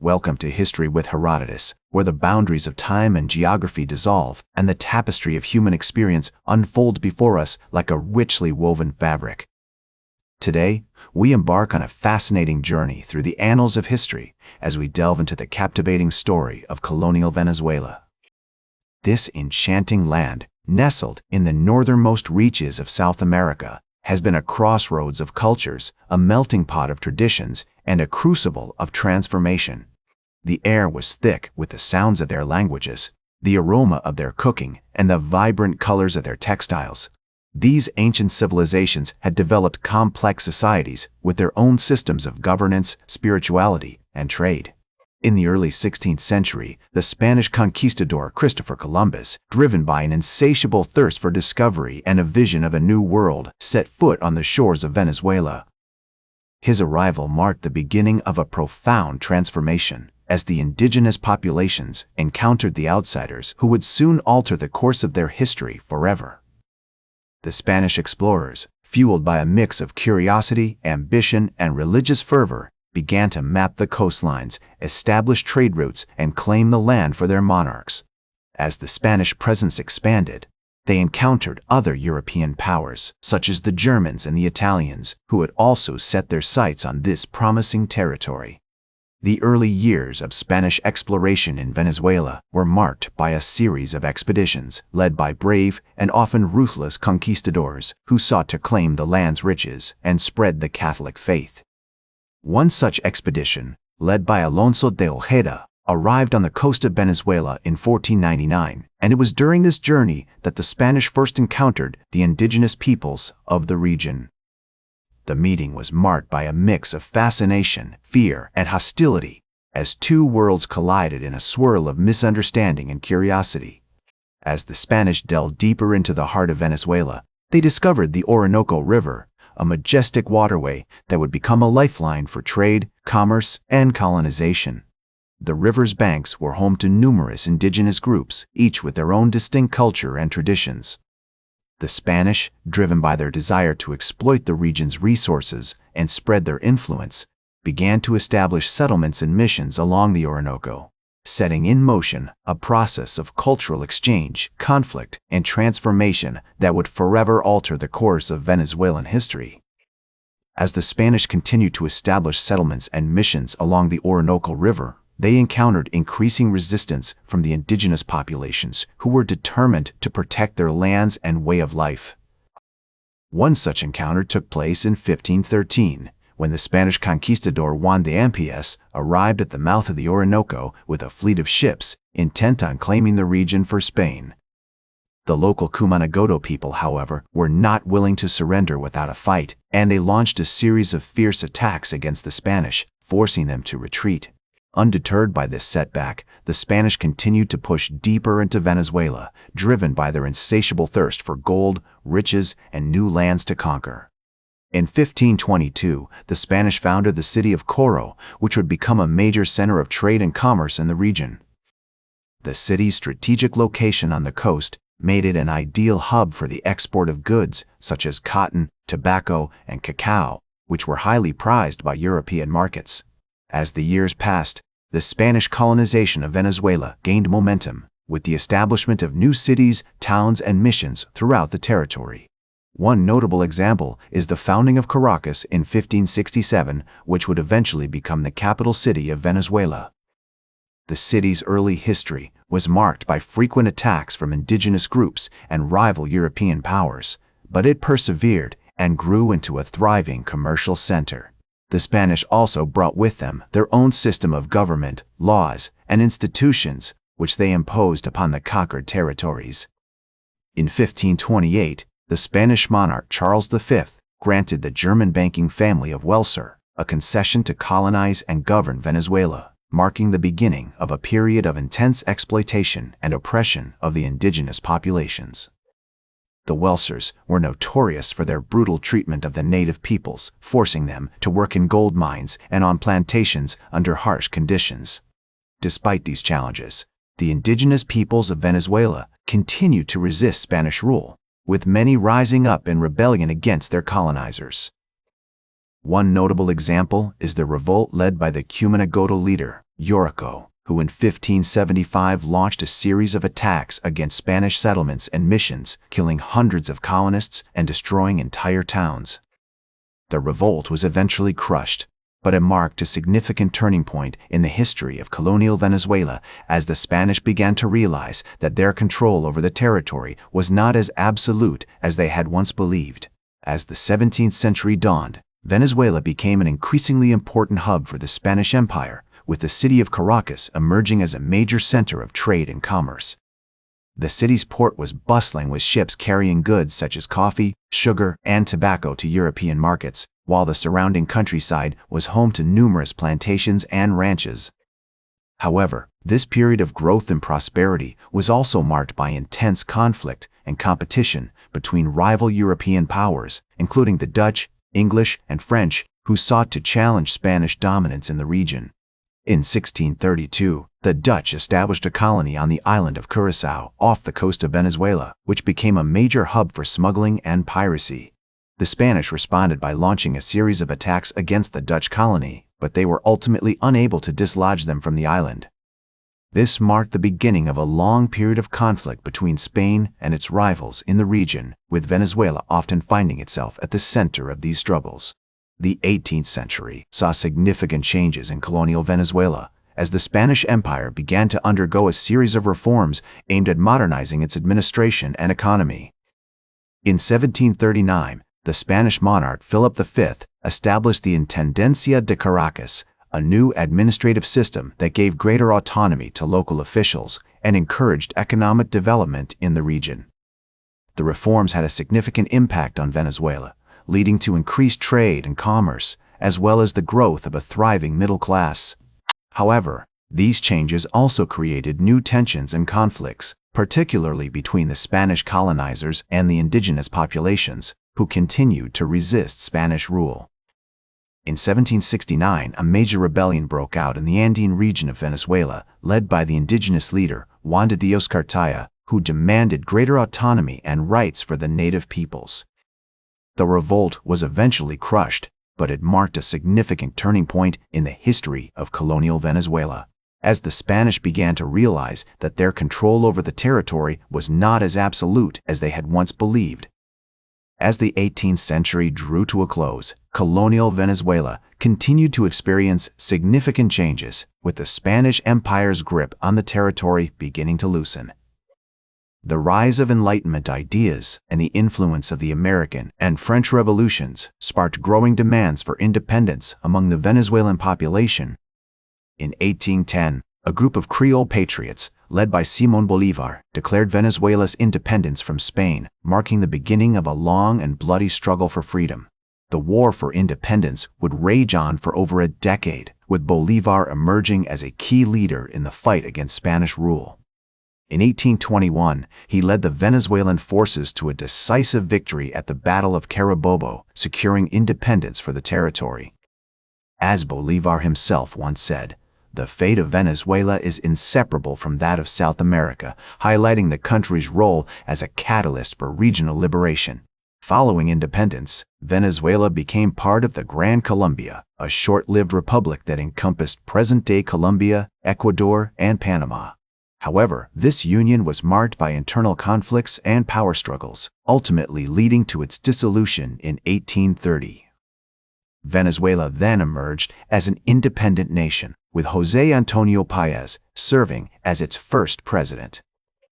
Welcome to History with Herodotus, where the boundaries of time and geography dissolve and the tapestry of human experience unfolds before us like a richly woven fabric. Today, we embark on a fascinating journey through the annals of history as we delve into the captivating story of colonial Venezuela. This enchanting land, nestled in the northernmost reaches of South America, has been a crossroads of cultures, a melting pot of traditions, and a crucible of transformation. The air was thick with the sounds of their languages, the aroma of their cooking, and the vibrant colors of their textiles. These ancient civilizations had developed complex societies with their own systems of governance, spirituality, and trade. In the early 16th century, the Spanish conquistador Christopher Columbus, driven by an insatiable thirst for discovery and a vision of a new world, set foot on the shores of Venezuela. His arrival marked the beginning of a profound transformation, as the indigenous populations encountered the outsiders who would soon alter the course of their history forever. The Spanish explorers, fueled by a mix of curiosity, ambition, and religious fervor, began to map the coastlines, establish trade routes, and claim the land for their monarchs. As the Spanish presence expanded, they encountered other European powers, such as the Germans and the Italians, who had also set their sights on this promising territory. The early years of Spanish exploration in Venezuela were marked by a series of expeditions led by brave and often ruthless conquistadors who sought to claim the land's riches and spread the Catholic faith. One such expedition, led by Alonso de Ojeda, arrived on the coast of Venezuela in 1499, and it was during this journey that the Spanish first encountered the indigenous peoples of the region. The meeting was marked by a mix of fascination, fear, and hostility, as two worlds collided in a swirl of misunderstanding and curiosity. As the Spanish delved deeper into the heart of Venezuela, they discovered the Orinoco River, a majestic waterway that would become a lifeline for trade, commerce, and colonization. The river's banks were home to numerous indigenous groups, each with their own distinct culture and traditions. The Spanish, driven by their desire to exploit the region's resources and spread their influence, began to establish settlements and missions along the Orinoco, setting in motion a process of cultural exchange, conflict, and transformation that would forever alter the course of Venezuelan history. As the Spanish continued to establish settlements and missions along the Orinoco River, they encountered increasing resistance from the indigenous populations who were determined to protect their lands and way of life. One such encounter took place in 1513, when the Spanish conquistador Juan de Ampias arrived at the mouth of the Orinoco with a fleet of ships, intent on claiming the region for Spain. The local Cumanagoto people, however, were not willing to surrender without a fight, and they launched a series of fierce attacks against the Spanish, forcing them to retreat. Undeterred by this setback, the Spanish continued to push deeper into Venezuela, driven by their insatiable thirst for gold, riches, and new lands to conquer. In 1522, the Spanish founded the city of Coro, which would become a major center of trade and commerce in the region. The city's strategic location on the coast made it an ideal hub for the export of goods such as cotton, tobacco, and cacao, which were highly prized by European markets. As the years passed, the Spanish colonization of Venezuela gained momentum, with the establishment of new cities, towns, and missions throughout the territory. One notable example is the founding of Caracas in 1567, which would eventually become the capital city of Venezuela. The city's early history was marked by frequent attacks from indigenous groups and rival European powers, but it persevered and grew into a thriving commercial center. The Spanish also brought with them their own system of government, laws, and institutions, which they imposed upon the conquered territories. In 1528, the Spanish monarch Charles V granted the German banking family of Welser a concession to colonize and govern Venezuela, marking the beginning of a period of intense exploitation and oppression of the indigenous populations. The Welsers were notorious for their brutal treatment of the native peoples, forcing them to work in gold mines and on plantations under harsh conditions. Despite these challenges, the indigenous peoples of Venezuela continued to resist Spanish rule, with many rising up in rebellion against their colonizers. One notable example is the revolt led by the Cumanagoto leader, Herodotus, who in 1575 launched a series of attacks against Spanish settlements and missions, killing hundreds of colonists and destroying entire towns. The revolt was eventually crushed, but it marked a significant turning point in the history of colonial Venezuela as the Spanish began to realize that their control over the territory was not as absolute as they had once believed. As the 17th century dawned, Venezuela became an increasingly important hub for the Spanish Empire, with the city of Caracas emerging as a major center of trade and commerce. The city's port was bustling with ships carrying goods such as coffee, sugar, and tobacco to European markets, while the surrounding countryside was home to numerous plantations and ranches. However, this period of growth and prosperity was also marked by intense conflict and competition between rival European powers, including the Dutch, English, and French, who sought to challenge Spanish dominance in the region. In 1632, the Dutch established a colony on the island of Curaçao off the coast of Venezuela, which became a major hub for smuggling and piracy. The Spanish responded by launching a series of attacks against the Dutch colony, but they were ultimately unable to dislodge them from the island. This marked the beginning of a long period of conflict between Spain and its rivals in the region, with Venezuela often finding itself at the center of these struggles. The 18th century saw significant changes in colonial Venezuela as the Spanish Empire began to undergo a series of reforms aimed at modernizing its administration and economy. In 1739, the Spanish monarch Philip V established the Intendencia de Caracas, a new administrative system that gave greater autonomy to local officials and encouraged economic development in the region. The reforms had a significant impact on Venezuela, leading to increased trade and commerce, as well as the growth of a thriving middle class. However, these changes also created new tensions and conflicts, particularly between the Spanish colonizers and the indigenous populations, who continued to resist Spanish rule. In 1769, a major rebellion broke out in the Andean region of Venezuela, led by the indigenous leader, Juan de Dios Cartaya, who demanded greater autonomy and rights for the native peoples. The revolt was eventually crushed, but it marked a significant turning point in the history of colonial Venezuela, as the Spanish began to realize that their control over the territory was not as absolute as they had once believed. As the 18th century drew to a close, colonial Venezuela continued to experience significant changes, with the Spanish Empire's grip on the territory beginning to loosen. The rise of Enlightenment ideas and the influence of the American and French revolutions sparked growing demands for independence among the Venezuelan population. In 1810, a group of Creole patriots, led by Simón Bolívar, declared Venezuela's independence from Spain, marking the beginning of a long and bloody struggle for freedom. The war for independence would rage on for over a decade, with Bolívar emerging as a key leader in the fight against Spanish rule. In 1821, he led the Venezuelan forces to a decisive victory at the Battle of Carabobo, securing independence for the territory. As Bolívar himself once said, "The fate of Venezuela is inseparable from that of South America," highlighting the country's role as a catalyst for regional liberation. Following independence, Venezuela became part of the Gran Colombia, a short-lived republic that encompassed present-day Colombia, Ecuador, and Panama. However, this union was marked by internal conflicts and power struggles, ultimately leading to its dissolution in 1830. Venezuela then emerged as an independent nation, with José Antonio Páez serving as its first president.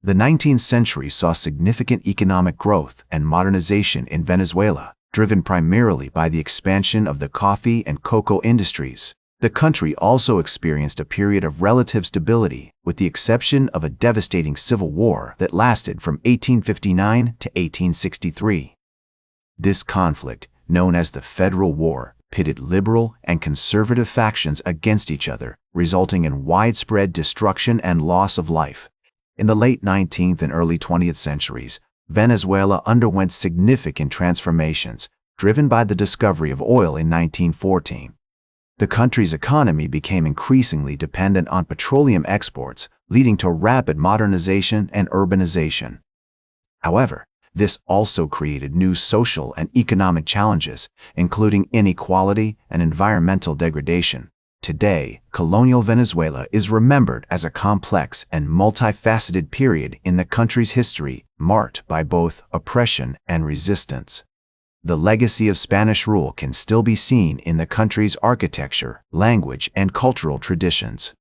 The 19th century saw significant economic growth and modernization in Venezuela, driven primarily by the expansion of the coffee and cocoa industries. The country also experienced a period of relative stability, with the exception of a devastating civil war that lasted from 1859 to 1863. This conflict, known as the Federal War, pitted liberal and conservative factions against each other, resulting in widespread destruction and loss of life. In the late 19th and early 20th centuries, Venezuela underwent significant transformations, driven by the discovery of oil in 1914. The country's economy became increasingly dependent on petroleum exports, leading to rapid modernization and urbanization. However, this also created new social and economic challenges, including inequality and environmental degradation. Today, colonial Venezuela is remembered as a complex and multifaceted period in the country's history, marked by both oppression and resistance. The legacy of Spanish rule can still be seen in the country's architecture, language, and cultural traditions.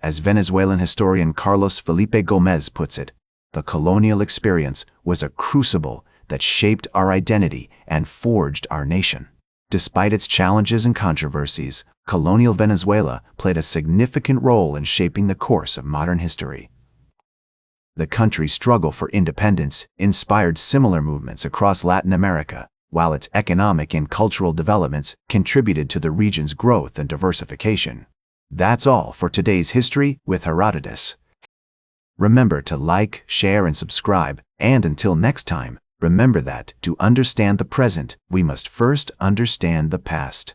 As Venezuelan historian Carlos Felipe Gómez puts it, the colonial experience was a crucible that shaped our identity and forged our nation. Despite its challenges and controversies, colonial Venezuela played a significant role in shaping the course of modern history. The country's struggle for independence inspired similar movements across Latin America, while its economic and cultural developments contributed to the region's growth and diversification. That's all for today's History with Herodotus. Remember to like, share, and subscribe, and until next time, remember that to understand the present, we must first understand the past.